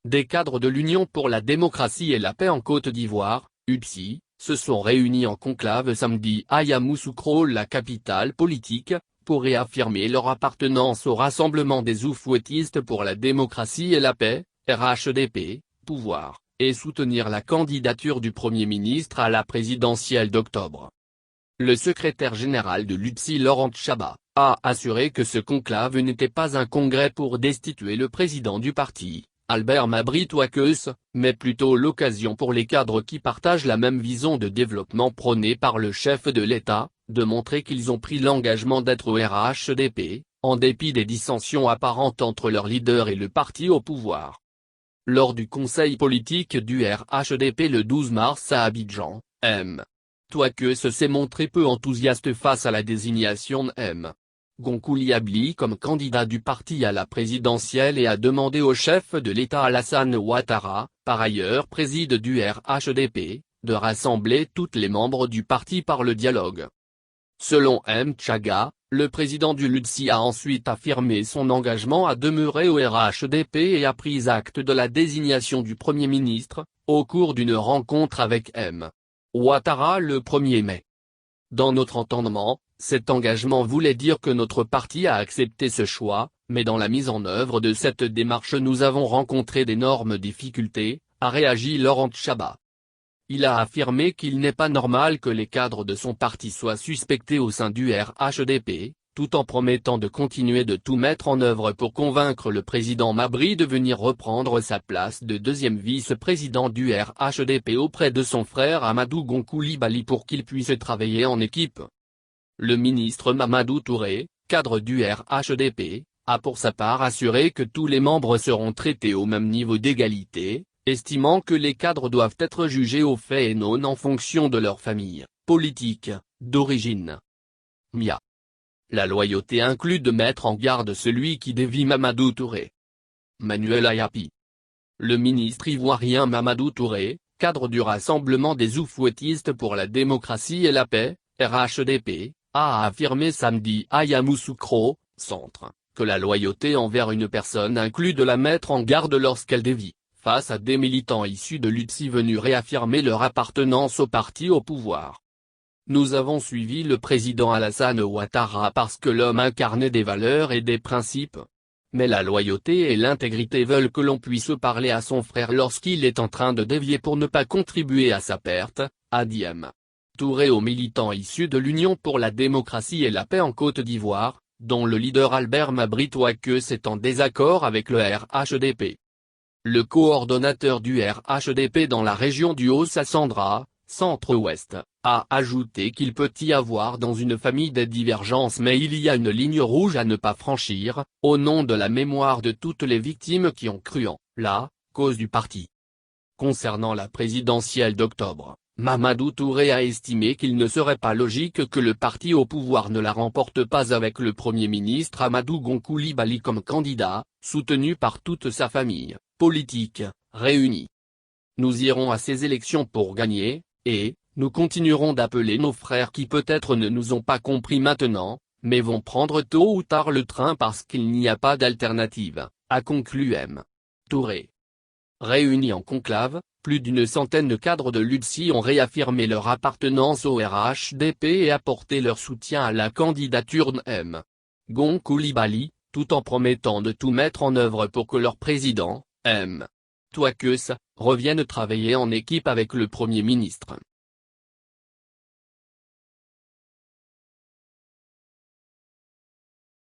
Des cadres de l'Union pour la démocratie et la paix en Côte d'Ivoire, UDC, se sont réunis en conclave samedi à Yamoussoukro, la capitale politique, pour réaffirmer leur appartenance au Rassemblement des oufouettistes pour la démocratie et la paix, RHDP, pouvoir, et soutenir la candidature du Premier ministre à la présidentielle d'octobre. Le secrétaire général de l'UDC Laurent Tchaba a assuré que ce conclave n'était pas un congrès pour destituer le président du parti, Albert Mabry Touakes, mais plutôt l'occasion pour les cadres qui partagent la même vision de développement prônée par le chef de l'État, de montrer qu'ils ont pris l'engagement d'être au RHDP, en dépit des dissensions apparentes entre leur leader et le parti au pouvoir. Lors du conseil politique du RHDP le 12 mars à Abidjan, M. Touakes s'est montré peu enthousiaste face à la désignation de M. Gonkouli comme candidat du parti à la présidentielle et a demandé au chef de l'État Alassane Ouattara, par ailleurs préside du RHDP, de rassembler tous les membres du parti par le dialogue. Selon M. Tchaga, le président du LUDC a ensuite affirmé son engagement à demeurer au RHDP et a pris acte de la désignation du Premier ministre, au cours d'une rencontre avec M. Ouattara le 1er mai. Dans notre entendement, cet engagement voulait dire que notre parti a accepté ce choix, mais dans la mise en œuvre de cette démarche nous avons rencontré d'énormes difficultés, a réagi Laurent Tchaba. Il a affirmé qu'il n'est pas normal que les cadres de son parti soient suspectés au sein du RHDP, tout en promettant de continuer de tout mettre en œuvre pour convaincre le président Mabry de venir reprendre sa place de deuxième vice-président du RHDP auprès de son frère Amadou Gonkouli pour qu'il puisse travailler en équipe. Le ministre Mamadou Touré, cadre du RHDP, a pour sa part assuré que tous les membres seront traités au même niveau d'égalité, estimant que les cadres doivent être jugés aux faits et non en fonction de leur famille politique, d'origine. Mia. La loyauté inclut de mettre en garde celui qui dévie Mamadou Touré. Manuel Ayapi. Le ministre ivoirien Mamadou Touré, cadre du Rassemblement des oufouettistes pour la démocratie et la paix, RHDP, a affirmé samedi à Yamoussoukro, centre, que la loyauté envers une personne inclut de la mettre en garde lorsqu'elle dévie, face à des militants issus de l'UDC venus réaffirmer leur appartenance au parti au pouvoir. Nous avons suivi le président Alassane Ouattara parce que l'homme incarnait des valeurs et des principes. Mais la loyauté et l'intégrité veulent que l'on puisse parler à son frère lorsqu'il est en train de dévier pour ne pas contribuer à sa perte, a dit M. Touré aux militants issus de l'Union pour la démocratie et la paix en Côte d'Ivoire, dont le leader Albert Mabry Touakes est en désaccord avec le RHDP. Le coordonnateur du RHDP dans la région du Haut-Sassandra, Centre-Ouest, a ajouté qu'il peut y avoir dans une famille des divergences mais il y a une ligne rouge à ne pas franchir, au nom de la mémoire de toutes les victimes qui ont cru en la cause du parti. Concernant la présidentielle d'octobre, Mamadou Touré a estimé qu'il ne serait pas logique que le parti au pouvoir ne la remporte pas avec le Premier ministre Amadou Gonkouli comme candidat, soutenu par toute sa famille politique réunie. Nous irons à ces élections pour gagner, et nous continuerons d'appeler nos frères qui peut-être ne nous ont pas compris maintenant, mais vont prendre tôt ou tard le train parce qu'il n'y a pas d'alternative, a conclu M. Touré. Réunis en conclave, plus d'une centaine de cadres de l'UDC ont réaffirmé leur appartenance au RHDP et apporté leur soutien à la candidature de M. Gonkouli, tout en promettant de tout mettre en œuvre pour que leur président, M. Touakes, revienne travailler en équipe avec le Premier ministre.